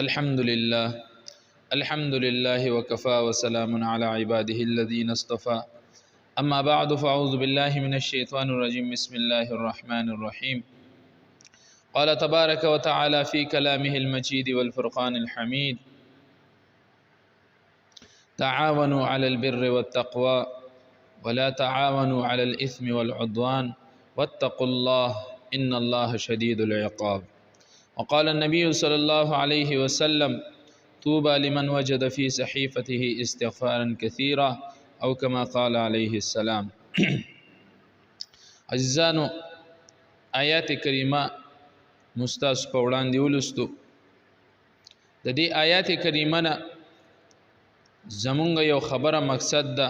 الحمد لله وكفى وسلام على عباده الذين اصطفى أما بعد فأعوذ بالله من الشيطان الرجيم بسم الله الرحمن الرحيم قال تبارك وتعالى في كلامه المجيد والفرقان الحميد تعاونوا على البر والتقوى ولا تعاونوا على الإثم والعدوان واتقوا الله إن الله شديد العقاب. وقال النبي صلى الله عليه وسلم طوبى لمن وجد في صحيفته استغفارا كثيرا او كما قال عليه السلام. عزیزانو، آیات کریمه مستاس په وړاندې ولستو. د دې آیات کریمه نه زمونږ یو خبره مقصد ده.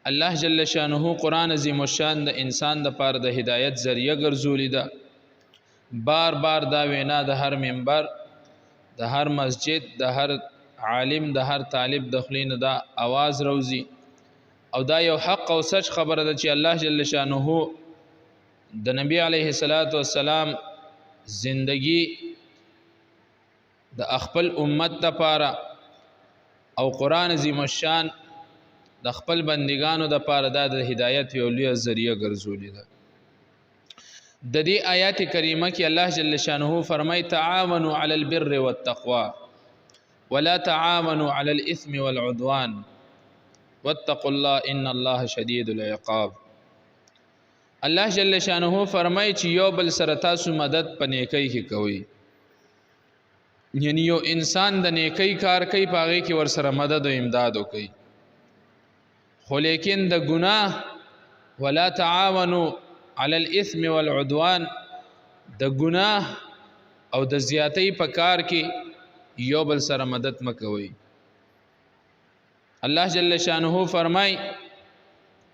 الله جل شانه قرآن عظیم الشان د انسان د پاره د هدایت ذریعہ ګرځولې ده. بار بار دا وینا د هر منبر، د هر مسجد، د هر عالم، د هر طالب د خلین دا आवाज روزي او دا یو حق او سچ خبره ده چې الله جل شانه د نبی علیه الصلاۃ والسلام زندگی د خپل امت لپاره او قرآن عظیم الشان د خپل بندگانو لپاره د هدایت یو لوی ذریعہ ګرځولې ده. د دې آیات کریمه کې الله جل شانه فرمای تعاونوا علی البر والتقوى ولا تعاونوا على الاثم والعدوان واتقوا الله ان الله شدید العقاب. الله جل شانه فرمای چې یو بل سره تاسو مدد په نیکی کې کوئ، یعنی یو انسان د نیکی کار کوي پاغه کې ور سره مدد او امداد وکړي، خو لیکن د ګناه ولا تعاونوا على الاثم والعدوان د ګناه او د زیاتی په کار کې یو بل سره مدد مکوئ. الله جل شانه فرمای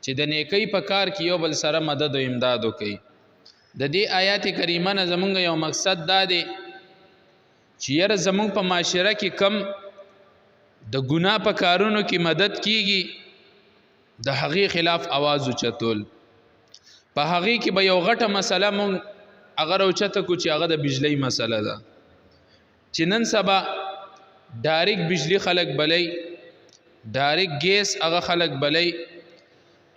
چې د نیکی په کار کې یو بل سره مدد او امداد وکړي. د دې آیات کریمه نه زمونږ یو مقصد دا دی چې یره زمونږ په معاشره کې کم د ګناه په کارونو کې مدد کیږي د هغې خلاف आवाज اوچتول. په هغې کې به یو غټه مسله مونږ هغه راوچته کو چې هغه د بجلی مسله ده چې نن سبا ډایرک بجلی خلک بلی، ډایرک ګیس هغه خلک بلی،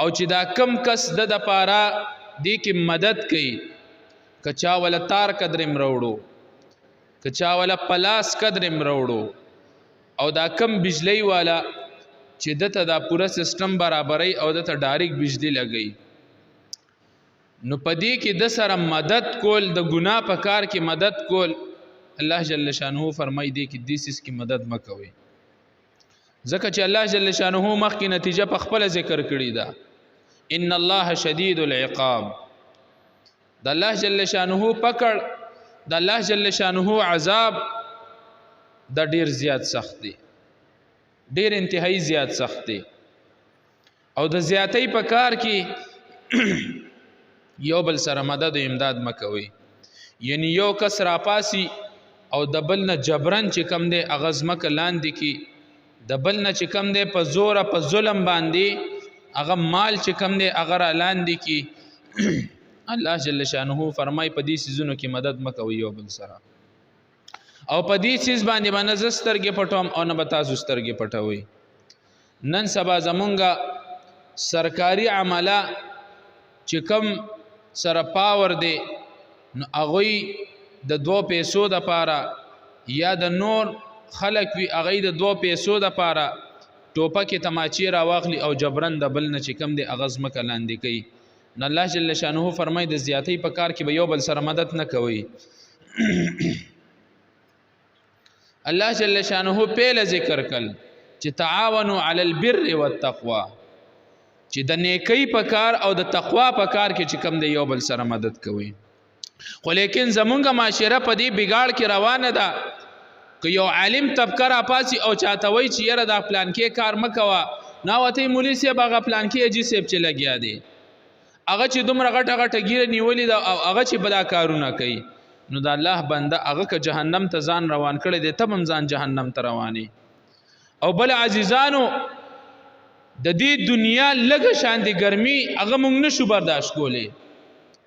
او چې دا کم کس د پاره دی کې مدد کوي، کچا ولا تار قدرم روړو، کچا ولا پلاس قدرم روړو، او دا کم بجلی والا چې دته دا پورا سیستم برابرای او دته ډایرک بجلی لګي، نو پدې کې د سره مدد کول، د ګناه په کار کې مدد کول، الله جل شانه فرمای دی کې دیسس کې مدد مکوي. ځکه چې الله جل شانه مخکې نتیجه په خپل ذکر کړی ده، ان الله شدید العقاب. د الله جل شانه پکړ، د الله جل شانه عذاب د ډیر زیات سخت دی، ډیر انتهایی زیات سخت دی. او د زیاتۍ په کار کې یو بل سره مدد او امداد مکوي، یعنی یو کس را پاسی او د بل نه جبرن چې کم دی اغزمک لاندې کی، د بل نه چې کم دی په زور په ظلم باندې هغه مال چې کم دی هغه را لاندې کی. الله جل شانه فرمای په دې سيزونو کې مدد مکوي یو بل سره، او په دې چیز باندې باندې زسترګې پټوم او نه بتا زسترګې پټوي. نن سبا زمونږه سرکاري عمله چې کم سره پاور دی، نو هغوی د 2 پیسو د پاره یا د نور خلق وی هغوی د 2 پیسو د پاره ټوپکې تماچې را واخلي او جبرن د بل نه چې کم دی هغه ځمکه لاندې کوي. نو الله جل شانه فرمای د زیاتۍ په کار کې به یو بل سره مدد نه کوي. الله جل شانه پهله ذکر کړ چې تعاونوا علی البر والتقوى، چې د نیکی په کار او د تقوا په کار کې چې کم دی یو بل سره مدد کوي. خو لیکن زمونږه معاشره په دې بګاړ کې روانه ده که یو عالم طبقه را پاسي او چاته وایي چې یره دا پلان کې کار مکوه، نه وته مولوي صاحب هغه پلان کې اجي صاحب چې لګیا دی، هغه چې دومره غټه غټه ګیره نیولې ده او هغه چې بدا کارونه کوي، نو د الله بنده هغه که جهنم ته ځان روان کړی دی ته هم ځان جهنم ته رواني. او بل عزیزانو، د دې دنیا لږه شان د ګرمي هغه مونږ نشو برداشت کولی،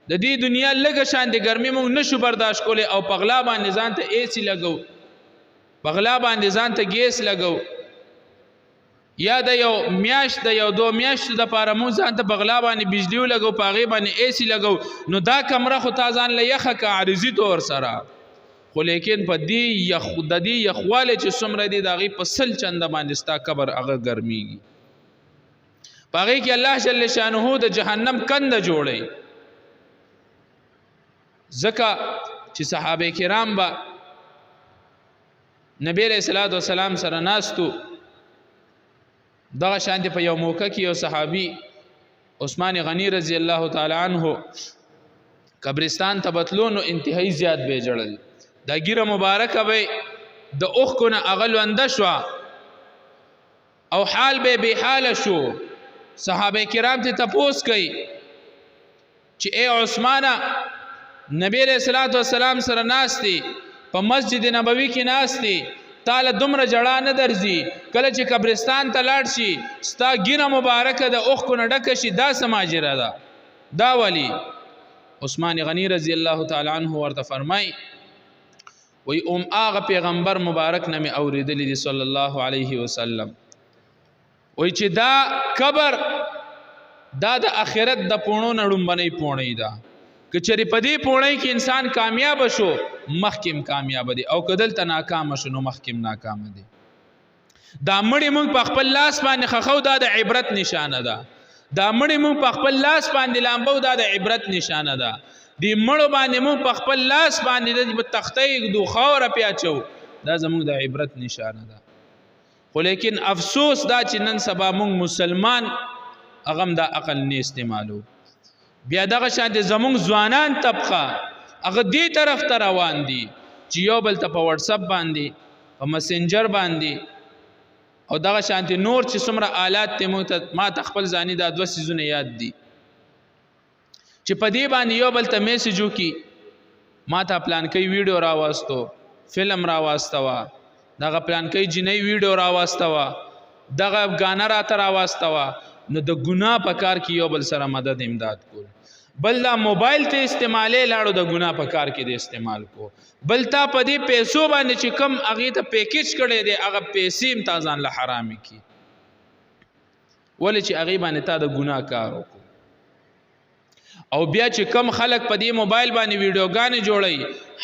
د دې دنیا لږه شان د ګرمي مونږ نشو برداشت کولی او په غلا باندې ځان ته ایسی لګو بغلا باندې ځان ته ګیس لګو یا د یو میاشت د یو 2 میاشتو د پاره مو ځان ته بغلا باندې بجلی لګو پاغي باندې ایسی لګو نو دا کمره خو تازان له یخه کا عارضی طور سره خو لیکن په دې یخواله چې څومره دي داغي په سل چند باندې ستا قبر هغه ګرميږي پاغي کې الله جل شانه د جهنم کند جوړي زکه چې صحابه کرام با نبی علیہ الصلوۃ والسلام سره ناستو دغه شانته په یو موقع کې یو صحابي عثمان غنی رضی الله تعالی عنہ قبرستان ته بتلونو انتهایی زیات به جړل دا ګیره مبارکه به د اوخ کنه اغل وند شو او حال به حال شو صحابه کرام ته تپوس کوي چې اے عثمانه نبی علیہ الصلوۃ والسلام سره ناشتي په مسجد نبوي کې ناشتي تعالی دومره جړه نه درځي کله چې قبرستان ته لاړ شي ستا ګیره مبارکه د اوخ کنه ډکه شي دا سماجره ده دا ولی عثمان غنی رضی الله تعالی عنہ ورته فرمای وی آغا پیغمبر مبارک نمی اوریدلی دی صلی الله علیه وسلم وی چې دا قبر دا د اخرت د پونو نړم بنی پونی دا کچری پدی پونی کې انسان کامیاب شو مخکم کامیاب دی او کدل ته ناکام شو نو مخکم ناکام دی دا مړی مونږ په خپل لاس باندې خخو دا د عبرت نشانه ده دا مړی مونږ په خپل لاس باندې لامبو دا د عبرت نشانه ده دی مړو باندې مونږ په خپل لاس باندې د تختې دو خور پیاچو دا زموږ د عبرت نشانه ده خو لیکن افسوس دا چې نن سبا مونږ مسلمان اغم دا عقل نه استعمالو بیا دغه شاته زموږ ځوانان طبقه هغه دې طرف ته روان دي چې یو بل ته په واتس اپ باندې په مسنجر باندې او دغه شانته نور چې څومره آلات ته ما تخپل ځاني دا 2 سيزونه یاد دي چې په دې باندې یو بل ته میسج وکي ما ته پلان کوي ویډیو راوستو فلم راوستوا دغه پلان کوي جنې ویډیو راوستوا دغه غانا را تر راوستوا نو د ګناه په کار کې یو بل سره مدد امداد کول بل دا موبایل ته استعمالې لاړو د ګناه په کار کې د استعمال کو بل تا په دې پیسو باندې چې کم اغه ته پیکیج کړي دی هغه پیسې امتازان له حرام کی ولې چې اغه باندې تا د ګناه کار وکړو او بیا چې کم خلق په دې موبایل باندې ویډیوګانې جوړي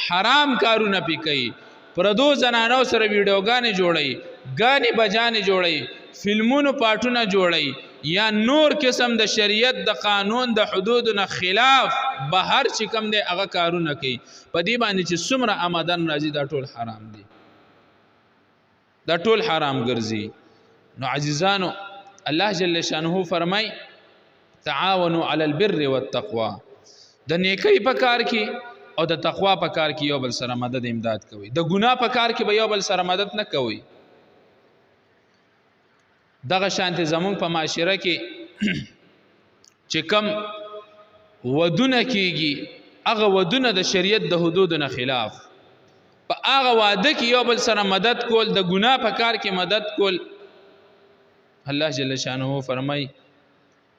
حرام کارونه پی کوي پردو زنانو سره ویډیوګانې جوړي غانې بجانې جوړي فلمونو پاټونه جوړي یا نور قسم د شریعت د قانون د حدودو خلاف بهر چې کم دی هغه کارونه کوي په دې باندې چې څومره آمدن راځي دا ټول حرام دي دا ټول حرام ګرځي نو عزیزانو الله جل شانه فرمای تعاونوا علی البر والتقوا د نیکی په کار کې او د تقوا په کار کې یو بل سره مدد امداد کوي د ګناه په کار کې به یو بل سره مدد نه کوي دغه شانته زمون په معاشره کې چې کم ودونه کیږي هغه ودونه د شریعت د حدودو نه خلاف په هغه واده کې یو بل سره مدد کول د ګناه په کار کې مدد کول الله جل شانه فرمای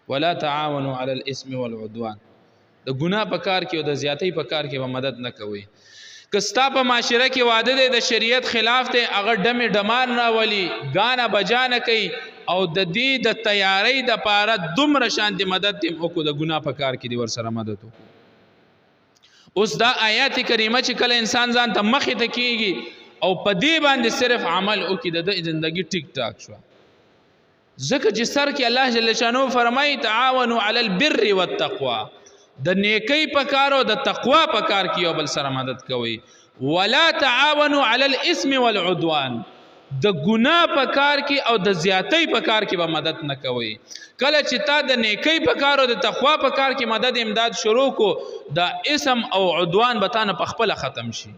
ولا تعاونوا على الاثم والعدوان د ګناه په کار کې او د زیاتې په کار کې به مدد نه کوي کستا په معاشره کې واده دی د شریعت خلاف ته هغه ډمه ډمان راولي غانا بجانه کوي او د دې د تیاری د پاره دومره شان دي مدد تم او کو د ګناه په کار کې دی ور سره مدد وکړو اوس دا آیات کریمه چې کله انسان ځان ته مخې ته کیږي او په دې باندې صرف عمل او کې د ژوندۍ ټیک ټاک شو ځکه چې سر کې الله جل شانو فرمایي تعاونوا علی البر والتقوا د نیکی په کار او د تقوا په کار کې یو بل سره مدد کوي ولا تعاونوا علی الاثم والعدوان د ګناه په کار کې او د زیاتې په کار کې به مدد نه کوي کله چې تا د نیکی په کار او د تقوا په کار کې مدد امداد شروع کو د اسم او عدوان به تانه په خپل ختم شي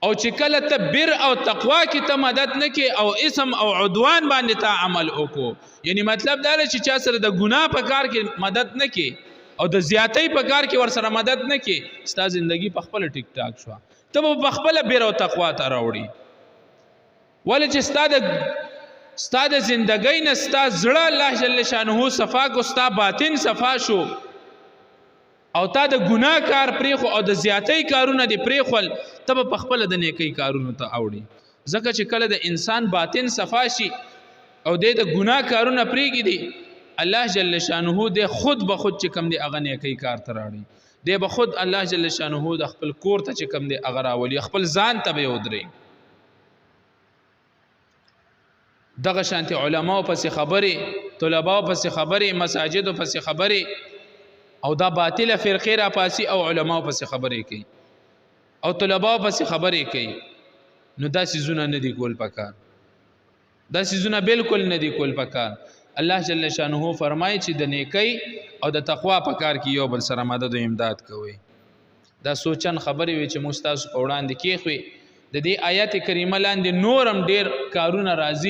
او چې کله ته بر او تقوا کې ته مدد نه کې او اسم او عدوان باندې ته عمل وکړو یعنی مطلب دا چې چا سره د ګناه په کار کې مدد نه کې او د زیاتې په کار کې ور سره مدد نه کې ستا ژوندۍ په خپل ټیک ټاک شو ته په خپل بر او تقوا ته راوړي ولې چې ستا د ژوندۍ نه ستا زړه الله جل شانه صفا کو ستا باطن صفا شو او تا د ګناه کار پرېخو او د زیاتۍ کارونه دې پرېښول ته به پخپله د نیکۍ کارونو ته اوړي ځکه چې کله د انسان باطن صفا شي او د ګناه کارونه پرېږدي الله جل شانه دې خود به خود چې کم دی هغه نیکۍ کار ته راوړي دی به خود الله جل شانه د خپل کور ته چې کم دی هغه راولي خپل ځان ته به ودرې دغه شانتي علماو پسې خبرې طلباو پسې خبرې مساجدو پسې خبرې او دا باطله فرقې را پاسي او علماو پسې خبرې کوي او طلباو پسې خبرې کوي نو دا سيزونه نه دي کول پکار دا سيزونه بالکل نه دي کول پکار الله جل شانه فرمایي چې د نیکۍ او د تقوا په کار کې یو بل سره مدد او امداد کوي دا سوچن خبرې وي چې مستاس په وړاندې کېخوي د دې آیات کریمه لاندې نورم ډیر کارونه راځي